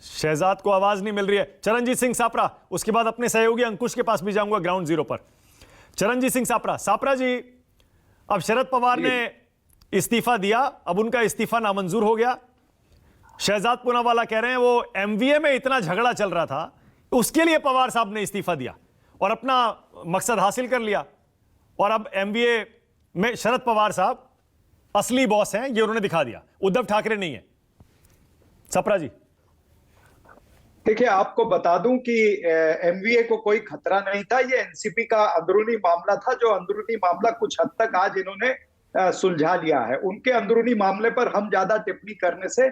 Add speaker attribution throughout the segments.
Speaker 1: शहजाद को आवाज नहीं मिल रही है। चरणजीत सिंह सापरा, उसके बाद अपने सहयोगी अंकुश के पास भी जाऊंगा ग्राउंड जीरो पर। चरणजीत सिंह सापरा जी, अब शरद पवार ने इस्तीफा दिया, अब उनका इस्तीफा नामंजूर हो गया। शहजाद पूनावाला कह रहे हैं वो एमवीए में इतना झगड़ा चल रहा था, उसके लिए पवार साहब ने इस्तीफा दिया और अपना मकसद हासिल कर लिया, और अब एमवीए में शरद पवार साहब असली बॉस हैं, ये उन्होंने दिखा दिया, उद्धव ठाकरे नहीं है। सापरा जी,
Speaker 2: देखिए, आपको बता दूं कि एमवीए को कोई खतरा नहीं था। ये एनसीपी का अंदरूनी मामला था, जो अंदरूनी मामला कुछ हद तक आज इन्होंने सुलझा लिया है। उनके अंदरूनी मामले पर हम ज्यादा टिप्पणी करने से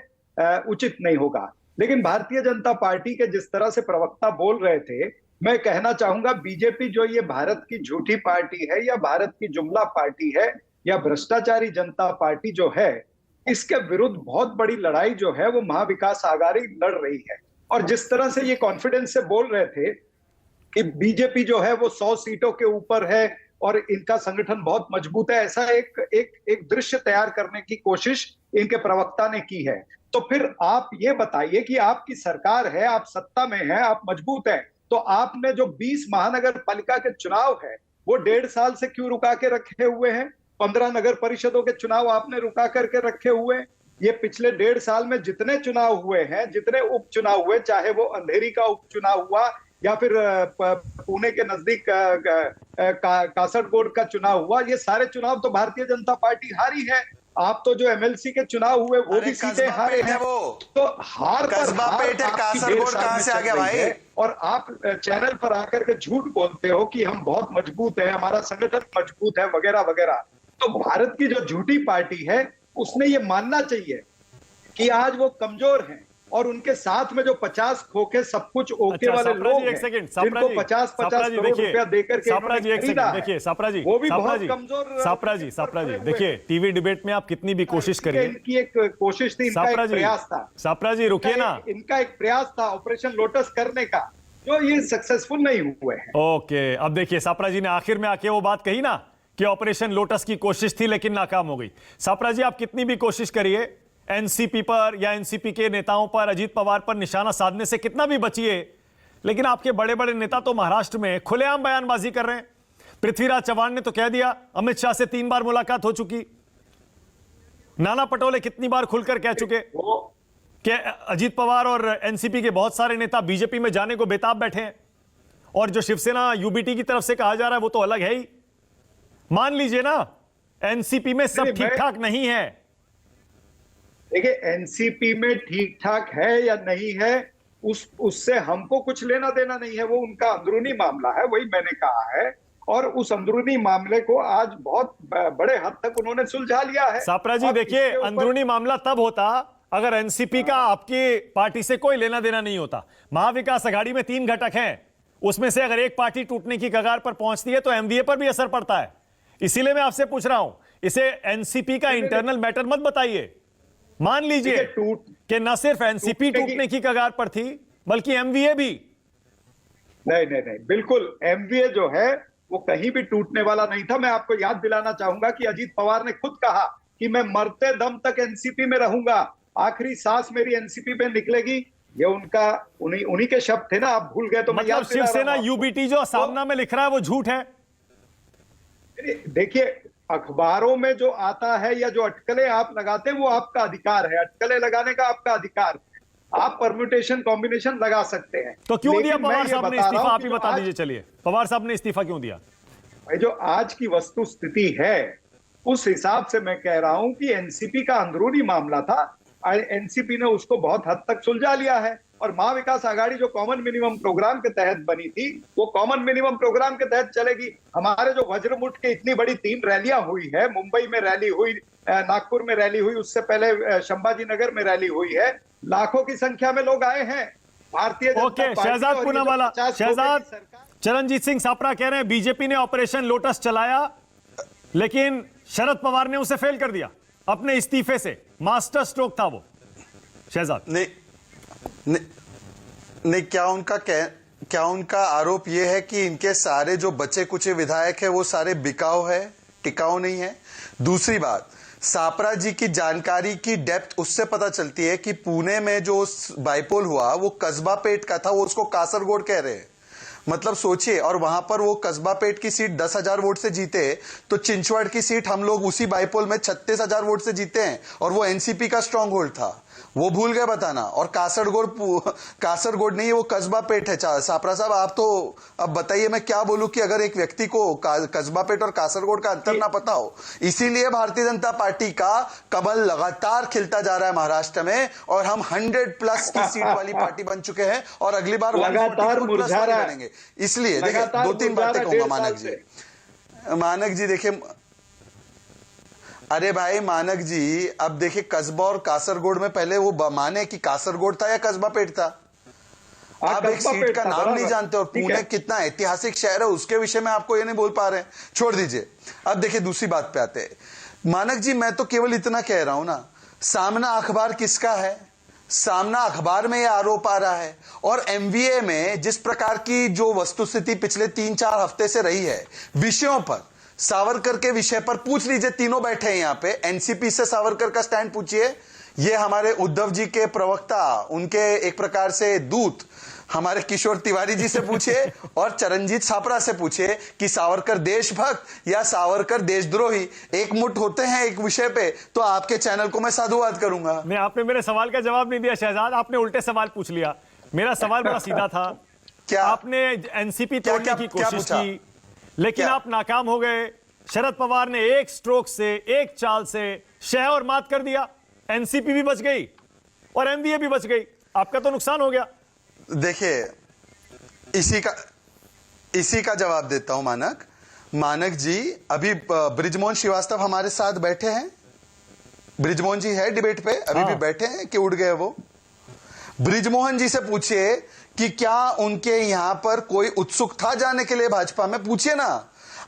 Speaker 2: उचित नहीं होगा। लेकिन भारतीय जनता पार्टी के जिस तरह से प्रवक्ता बोल रहे थे, मैं कहना चाहूंगा बीजेपी जो ये भारत की झूठी पार्टी है, या भारत की जुमला पार्टी है, या भ्रष्टाचारी जनता पार्टी जो है, इसके विरुद्ध बहुत बड़ी लड़ाई जो है वो महाविकास आघाड़ी लड़ रही है। और जिस तरह से ये कॉन्फिडेंस से बोल रहे थे कि बीजेपी जो है वो 100 सीटों के ऊपर है और इनका संगठन बहुत मजबूत है, ऐसा एक दृश्य तैयार करने की कोशिश इनके प्रवक्ता ने की है। तो फिर आप ये बताइए कि आपकी सरकार है, आप सत्ता में हैं, आप मजबूत हैं, तो आपने जो 20 महानगर पालिका के चुनाव है वो 1.5 साल से क्यों रुका के रखे हुए हैं? 15 नगर परिषदों के चुनाव आपने रुका करके रखे हुए। ये पिछले 1.5 साल में जितने चुनाव हुए हैं, जितने उपचुनाव हुए, चाहे वो अंधेरी का उपचुनाव हुआ या फिर पुणे के नजदीक कासरगोड का चुनाव हुआ, ये सारे चुनाव तो भारतीय जनता पार्टी हारी है। आप तो जो एमएलसी के चुनाव हुए वो भी सीधे हारे हैं। तो हार पर
Speaker 3: कासरगोड कहां से आ गया भाई?
Speaker 2: और आप चैनल पर आकर के झूठ बोलते हो कि हम बहुत मजबूत है, हमारा संगठन मजबूत है, वगैरह वगैरह। तो भारत की जो झूठी पार्टी है उसने ये मानना चाहिए कि आज वो कमजोर हैं, और उनके साथ में जो 50 खोखे सब कुछ ओके वाले लोग हैं, जिनको 50-50 करोड़ रुपया देकर के
Speaker 1: देखिए सापरा जी,
Speaker 2: वो भी बहुत कमजोर।
Speaker 1: सापरा जी देखिए, टीवी डिबेट में आप कितनी भी कोशिश करिए,
Speaker 2: इनकी एक कोशिश थी, इनका एक प्रयास था।
Speaker 1: सापरा जी रुकिए ना,
Speaker 2: इनका एक प्रयास था ऑपरेशन लोटस करने का, जो ये सक्सेसफुल नहीं हुए हैं।
Speaker 1: ओके, अब देखिए सापरा जी ने आखिर में आके वो बात कही ना कि ऑपरेशन लोटस की कोशिश थी लेकिन नाकाम हो गई। सापरा जी, आप कितनी भी कोशिश करिए एनसीपी पर या एनसीपी के नेताओं पर, अजीत पवार पर निशाना साधने से कितना भी बचिए, लेकिन आपके बड़े बड़े नेता तो महाराष्ट्र में खुलेआम बयानबाजी कर रहे हैं। पृथ्वीराज चव्हाण ने तो कह दिया अमित शाह से 3 बार मुलाकात हो चुकी। नाना पटोले कितनी बार खुलकर कह चुके कि अजीत पवार और एनसीपी के बहुत सारे नेता बीजेपी में जाने को बेताब बैठे हैं, और जो शिवसेना यूबीटी की तरफ से कहा जा रहा है वो तो अलग है ही। मान लीजिए ना, एनसीपी में सब ठीक ठाक नहीं है।
Speaker 2: देखिए, एनसीपी में ठीक ठाक है या नहीं है, उससे हमको कुछ लेना देना नहीं है, वो उनका अंदरूनी मामला है, वही मैंने कहा है। और उस अंदरूनी मामले को आज बहुत बड़े हद तक उन्होंने सुलझा लिया है।
Speaker 1: सापरा जी देखिए, अंदरूनी मामला तब होता अगर एनसीपी का आपकी पार्टी से कोई लेना देना नहीं होता। महाविकास आघाड़ी में 3 घटक हैं, उसमें से अगर एक पार्टी टूटने की कगार पर पहुंचती है तो एमवीए पर भी असर पड़ता है। इसीलिए मैं आपसे पूछ रहा हूं, इसे एनसीपी का इंटरनल मैटर मत बताइए। मान लीजिए कि न सिर्फ एनसीपी टूटने की कगार पर थी बल्कि एमवीए भी।
Speaker 2: नहीं, बिल्कुल एमवीए जो है वो कहीं भी टूटने वाला नहीं था। मैं आपको याद दिलाना चाहूंगा कि अजीत पवार ने खुद कहा कि मैं मरते दम तक एनसीपी में रहूंगा, आखिरी सांस मेरी एनसीपी में निकलेगी। ये उनका उन्हीं के शब्द थे ना, आप भूल गए तो मैं
Speaker 1: मतलब शिवसेना यूबीटी जो सामना में लिख रहा है वो झूठ है।
Speaker 2: देखिए, अखबारों में जो आता है या जो अटकलें आप लगाते हैं वो आपका अधिकार है, अटकलें लगाने का आपका अधिकार है, आप परम्यूटेशन कॉम्बिनेशन लगा सकते हैं।
Speaker 1: तो क्यों दिया पवार साहब ने इस्तीफा, आप ही बता दीजिए। चलिए, पवार साहब ने इस्तीफा क्यों दिया?
Speaker 2: भाई, जो आज की वस्तु स्थिति है उस हिसाब से मैं कह रहा हूं कि एनसीपी का अंदरूनी मामला था, एनसीपी ने उसको बहुत हद तक सुलझा लिया है। और महाविकास आघाड़ी जो कॉमन मिनिमम प्रोग्राम के तहत बनी थी, वो कॉमन मिनिमम प्रोग्राम के तहत चलेगी। हमारे जो वज्रमुठ के इतनी बड़ी 3 रैलियां हुई है, मुंबई में रैली हुई, नागपुर में रैली हुई, उससे पहले संभाजी नगर में रैली हुई है, लाखों की संख्या में लोग आए हैं। भारतीय जनता पार्टी
Speaker 1: शहजाद पूनावाला, शहजाद चरणजीत सिंह सापरा कह रहे हैं बीजेपी ने ऑपरेशन लोटस चलाया लेकिन शरद पवार ने उसे फेल कर दिया अपने इस्तीफे से, मास्टर स्ट्रोक था वो। शहजाद
Speaker 3: नहीं, क्या उनका आरोप यह है कि इनके सारे जो बचे कुचे विधायक है वो सारे बिकाऊ है, टिकाऊ नहीं है? दूसरी बात, सापरा जी की जानकारी की डेप्थ उससे पता चलती है कि पुणे में जो बाइपोल हुआ वो कस्बा पेट का था, वो उसको कासरगोड कह रहे हैं। मतलब सोचिए, और वहां पर वो कस्बा पेट की सीट 10,000 वोट से जीते, तो चिंचवड़ की सीट हम लोग उसी बाइपोल में 36,000 वोट से जीते हैं, और वो एनसीपी का स्ट्रांग होल्ड था, वो भूल गए बताना। और कासरगोड नहीं है, वो कस्बा पेट है। सापरा साहब, आप तो अब बताइए मैं क्या बोलूं कि अगर एक व्यक्ति को कस्बा पेट और कासरगोड का अंतर ना पता हो। इसीलिए भारतीय जनता पार्टी का कमल लगातार खिलता जा रहा है महाराष्ट्र में, और हम 100+ की सीट वाली पार्टी बन चुके हैं, और अगली बार
Speaker 2: लगातार
Speaker 3: 144+
Speaker 2: मुरझा रहा है।
Speaker 3: बनेंगे। इसलिए देखिए, 2-3 बातें कहूंगा मानक जी देखिए, अरे भाई मानक जी, अब देखिए कस्बा और कासरगोड में पहले वो माने कि कासरगोड था या कस्बा पेट था। आप एक सीट का नाम नहीं जानते, और पुणे कितना ऐतिहासिक शहर है उसके विषय में आपको ये नहीं बोल पा रहे हैं, छोड़ दीजिए। अब देखिए दूसरी बात पे आते हैं। मानक जी, मैं तो केवल इतना कह रहा हूं ना, सामना अखबार किसका है? सामना अखबार में यह आरोप आ रहा है, और एमवीए में जिस प्रकार की जो वस्तुस्थिति पिछले 3-4 हफ्ते से रही है विषयों पर, सावरकर के विषय पर पूछ लीजिए, तीनों बैठे हैं यहां पे, एनसीपी से सावरकर का स्टैंड पूछिए, ये हमारे उद्धव जी के प्रवक्ता, उनके एक प्रकार से दूत हमारे किशोर तिवारी जी से पूछिए, और चरणजीत छापरा से पूछिए कि सावरकर देशभक्त या सावरकर देशद्रोही एक मुठ होते हैं एक विषय पे, तो आपके चैनल को मैं साधुवाद करूंगा।
Speaker 1: मैं आपने मेरे सवाल का जवाब नहीं दिया शहजाद, आपने उल्टे सवाल पूछ लिया। मेरा सवाल बड़ा सीधा था।
Speaker 3: क्या
Speaker 1: आपने एनसीपी तोड़ने की कोशिश की, लेकिन आप नाकाम हो गए। शरद पवार ने एक स्ट्रोक से, एक चाल से शह और मात कर दिया। एनसीपी भी बच गई और एमवीए भी बच गई, आपका तो नुकसान हो गया।
Speaker 3: देखिए, इसी का जवाब देता हूं मानक जी। अभी बृजमोहन श्रीवास्तव हमारे साथ बैठे हैं, बृजमोहन जी है डिबेट पे, अभी भी बैठे हैं कि उड़ गए वो? बृजमोहन जी से पूछिए कि क्या उनके यहां पर कोई उत्सुक था जाने के लिए भाजपा में, पूछिए ना।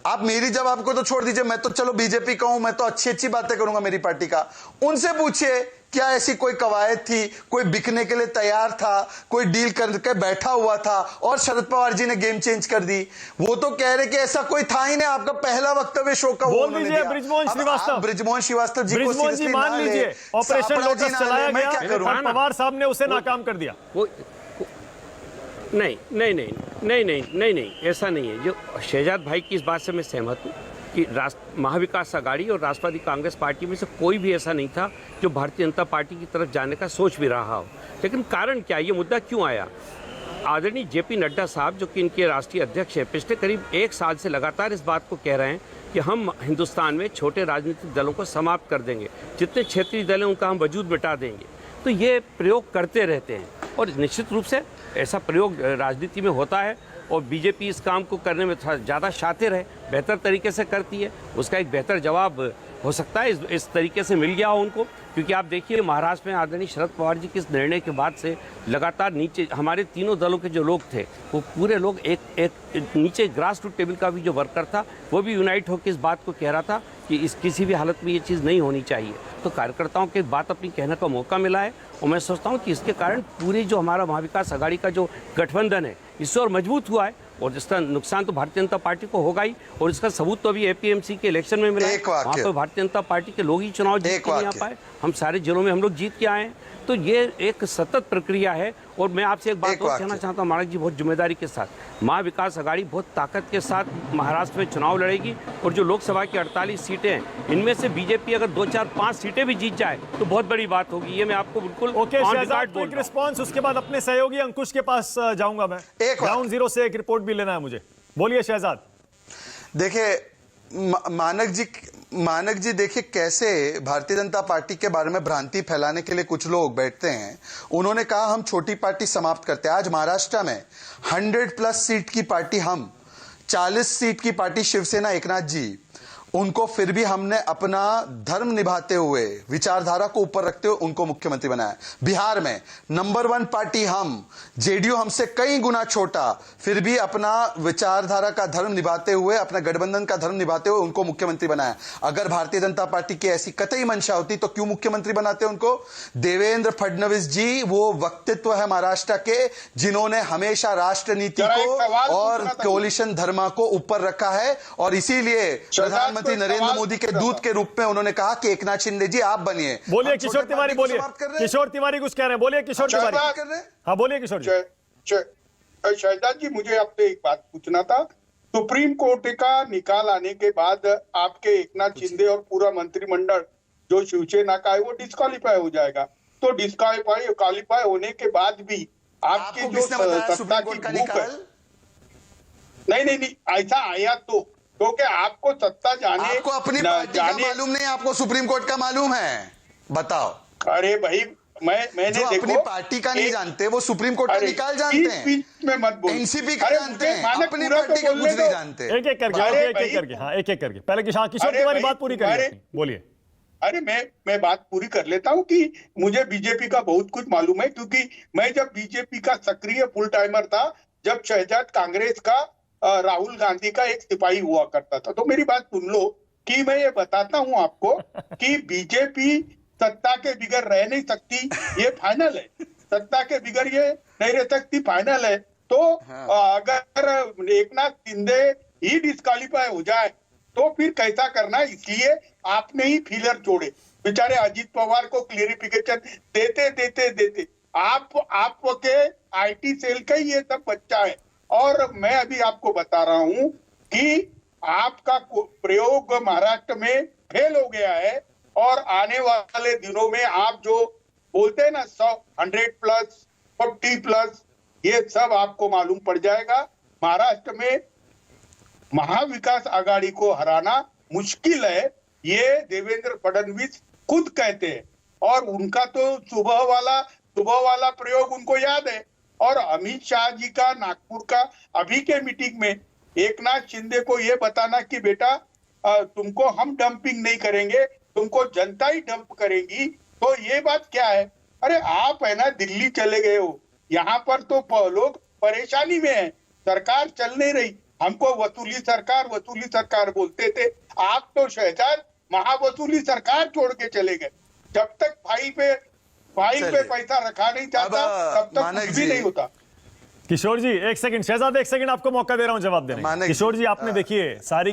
Speaker 3: आप मेरी जवाब को तो छोड़ दीजिए, मैं तो चलो बीजेपी का हूं, मैं तो अच्छी बातें करूंगा मेरी पार्टी का। उनसे पूछिए क्या ऐसी कोई कवायद थी, कोई बिकने के लिए तैयार था, कोई डील करके बैठा हुआ था और शरद पवार जी ने गेम चेंज कर दी? वो तो कह रहे कि ऐसा कोई था ही नहीं। आपका पहला वक्तव्य शो का
Speaker 1: बोल दीजिए बृजमोहन श्रीवास्तव।
Speaker 3: बृजमोहन श्रीवास्तव जी को
Speaker 1: सीरियसली मान लीजिए, ऑपरेशन लोटस चलाया गया और पवार साहब ने उसे नाकाम कर दिया।
Speaker 4: नहीं, ऐसा नहीं है। जो शहजाद भाई की इस बात से मैं सहमत हूँ कि महाविकास आघाड़ी और राष्ट्रवादी कांग्रेस पार्टी में से कोई भी ऐसा नहीं था जो भारतीय जनता पार्टी की तरफ जाने का सोच भी रहा हो। लेकिन कारण क्या, ये मुद्दा क्यों आया? आदरणीय जेपी नड्डा साहब, जो कि इनके राष्ट्रीय अध्यक्ष हैं, पिछले करीब 1 साल से लगातार इस बात को कह रहे हैं कि हम हिंदुस्तान में छोटे राजनीतिक दलों को समाप्त कर देंगे, जितने क्षेत्रीय दल हैं उनका हम वजूद मिटा देंगे। तो ये प्रयोग करते रहते हैं, और निश्चित रूप से ऐसा प्रयोग राजनीति में होता है, और बीजेपी इस काम को करने में ज़्यादा शातिर है, बेहतर तरीके से करती है। उसका एक बेहतर जवाब हो सकता है इस तरीके से मिल गया हो उनको, क्योंकि आप देखिए महाराष्ट्र में आदरणीय शरद पवार जी के इस निर्णय के बाद से लगातार नीचे हमारे तीनों दलों के जो लोग थे, वो पूरे लोग एक नीचे ग्रास रूट टेबल का भी जो वर्कर था, वो भी यूनाइट होकर इस बात को कह रहा था कि इस किसी भी हालत में ये चीज़ नहीं होनी चाहिए। तो कार्यकर्ताओं के बात अपनी कहने का मौका मिला है, और मैं सोचता हूँ कि इसके कारण पूरी जो हमारा महाविकास आघाड़ी का जो गठबंधन है इससे और मजबूत हुआ है, और इसका नुकसान तो भारतीय जनता पार्टी को होगा ही, और इसका सबूत तो अभी एपीएमसी के इलेक्शन में मिला है। वहाँ पर भारतीय जनता पार्टी के लोग ही चुनाव जीत के नहीं आ पाए, हम सारे जिलों में हम लोग जीत के आए हैं। तो ये एक सतत प्रक्रिया है। और मैं आपसे एक बात और कहना चाहता हूँ मानक जी, बहुत जिम्मेदारी के साथ महाविकास आघाड़ी बहुत ताकत के साथ महाराष्ट्र में चुनाव लड़ेगी, और जो लोकसभा की 48 सीटें हैं, इनमें से बीजेपी अगर 2, 4, 5 सीटें भी जीत जाए तो बहुत बड़ी बात होगी। ये मैं आपको बिल्कुल
Speaker 1: एक रिस्पॉन्स, उसके बाद अपने सहयोगी अंकुश के पास जाऊंगा मैं। ग्राउंड जीरो से एक रिपोर्ट भी लेना है मुझे। बोलिए शहजाद।
Speaker 3: देखिए मानक जी देखिए, कैसे भारतीय जनता पार्टी के बारे में भ्रांति फैलाने के लिए कुछ लोग बैठते हैं। उन्होंने कहा हम छोटी पार्टी समाप्त करते हैं। आज महाराष्ट्र में 100+ सीट की पार्टी हम, 40 सीट की पार्टी शिवसेना एकनाथ जी, उनको फिर भी हमने अपना धर्म निभाते हुए, विचारधारा को ऊपर रखते हुए उनको मुख्यमंत्री बनाया। बिहार में नंबर 1 पार्टी हम, जेडीयू हमसे कई गुना छोटा, फिर भी अपना विचारधारा का धर्म निभाते हुए, अपना गठबंधन का धर्म निभाते हुए उनको मुख्यमंत्री बनाया। अगर भारतीय जनता पार्टी की ऐसी कतई मंशा होती तो क्यों मुख्यमंत्री बनाते उनको? देवेंद्र फडणवीस जी वो व्यक्तित्व है महाराष्ट्र के, जिन्होंने हमेशा राष्ट्र नीति को और कोलिशन धर्म को ऊपर रखा है, और इसीलिए प्रधानमंत्री प्रधानमंत्री नरेंद्र मोदी के दूत के रूप में उन्होंने कहा कि एकनाथ शिंदे जी आप बनिए।
Speaker 1: बोलिए
Speaker 3: हम
Speaker 1: किशोर
Speaker 3: छोटे
Speaker 1: तिवारी,
Speaker 3: पार्टी को
Speaker 1: बोलिए
Speaker 3: समाप्त कर रहे हैं।
Speaker 1: किशोर तिवारी कुछ कह रहे हैं, बोलिए किशोर तिवारी।
Speaker 3: कर रहे हैं।
Speaker 1: हाँ बोलिए किशोर जी।
Speaker 5: शहजाद जी, मुझे आपसे एक बात पूछना था। सुप्रीम कोर्ट का निकाल आने के बाद आपके एकनाथ शिंदे और पूरा मंत्रिमंडल जो शिवसेना का है वो डिस्क्वालीफाई हो जाएगा। तो डिस्क्वालीफाई होने के बाद भी आपकी
Speaker 3: आपको
Speaker 5: जो
Speaker 3: किसने बताया
Speaker 5: सत्ता
Speaker 3: सुप्रीम
Speaker 5: की
Speaker 3: कोर्ट का
Speaker 5: भूख है,
Speaker 3: निकाल?
Speaker 5: नहीं, ऐसा आया तो क्योंकि आपको सत्ता जाने
Speaker 3: आपको अपनी पार्टी का मालूम नहीं, आपको सुप्रीम कोर्ट का मालूम है? बताओ।
Speaker 5: अरे भाई, मैंने
Speaker 3: जो
Speaker 5: देखो,
Speaker 3: अपनी पार्टी का नहीं जानते वो सुप्रीम कोर्ट का निकाल जानते हैं,
Speaker 5: बीच में मत बोल।
Speaker 3: एनसीपी का
Speaker 5: अरे
Speaker 3: जानते हैं,
Speaker 5: माने
Speaker 3: अपनी
Speaker 5: पूरा तो
Speaker 3: पार्टी का
Speaker 5: बोलने
Speaker 3: कुछ नहीं
Speaker 5: दो।
Speaker 3: जानते।
Speaker 1: एक एक करके,
Speaker 5: अरे
Speaker 1: एक एक करके, हाँ एक एक करके। पहले किशोर
Speaker 5: अरे
Speaker 1: तिवारी
Speaker 5: भाई,
Speaker 1: बात पूरी करिए अपनी। बोलिए।
Speaker 5: अरे मैं बात पूरी कर लेता हूँ कि मुझे बीजेपी का बहुत कुछ मालूम है, क्योंकि मैं जब बीजेपी का सक्रिय फुल टाइमर था, जब शहजाद कांग्रेस का राहुल गांधी का एक सिपाही हुआ करता था। तो मेरी बात सुन लो कि मैं ये बताता हूँ आपको कि बीजेपी सत्ता के बिगड़ रह नहीं सकती, ये फाइनल है। सत्ता के बिगड़ ये नहीं रह सकती, फाइनल है। तो अगर एकनाथ शिंदे ही डिस्क्वालीफाई हो जाए तो फिर कैसा करना, इसलिए आपने ही फीलर जोड़े। बेचारे अजीत पवार को क्लियरिफिकेशन देते आपके आईटी सेल का ही ये सब बच्चा है। और मैं अभी आपको बता रहा हूं कि आपका प्रयोग महाराष्ट्र में फेल हो गया है, और आने वाले दिनों में आप जो बोलते हैं ना 100+ 40+, ये सब आपको मालूम पड़ जाएगा। महाराष्ट्र में महाविकास आघाड़ी को हराना मुश्किल है, ये देवेंद्र फडणवीस खुद कहते हैं, और उनका तो सुबह वाला प्रयोग उनको याद है। और अमित शाह जी का नागपुर का अभी के मीटिंग में एकनाथ शिंदे को ये बताना कि बेटा तुमको हम डंपिंग नहीं करेंगे, तुमको जनता ही डंप करेगी। तो ये बात क्या है? अरे आप है ना दिल्ली चले गए हो, यहाँ पर तो लोग परेशानी में है, सरकार चल नहीं रही। हमको वसूली सरकार बोलते थे, आप तो शहजाद महावसूली सरकार छोड़ के चले गए। जब तक फाइल पे पैसा रखा नहीं जाता तब तक कुछ भी नहीं होता।
Speaker 1: किशोर जी एक सेकंड, शहजाद एक सेकंड आपको मौका दे रहा हूं जवाब देने। किशोर जी आपने देखिए सारी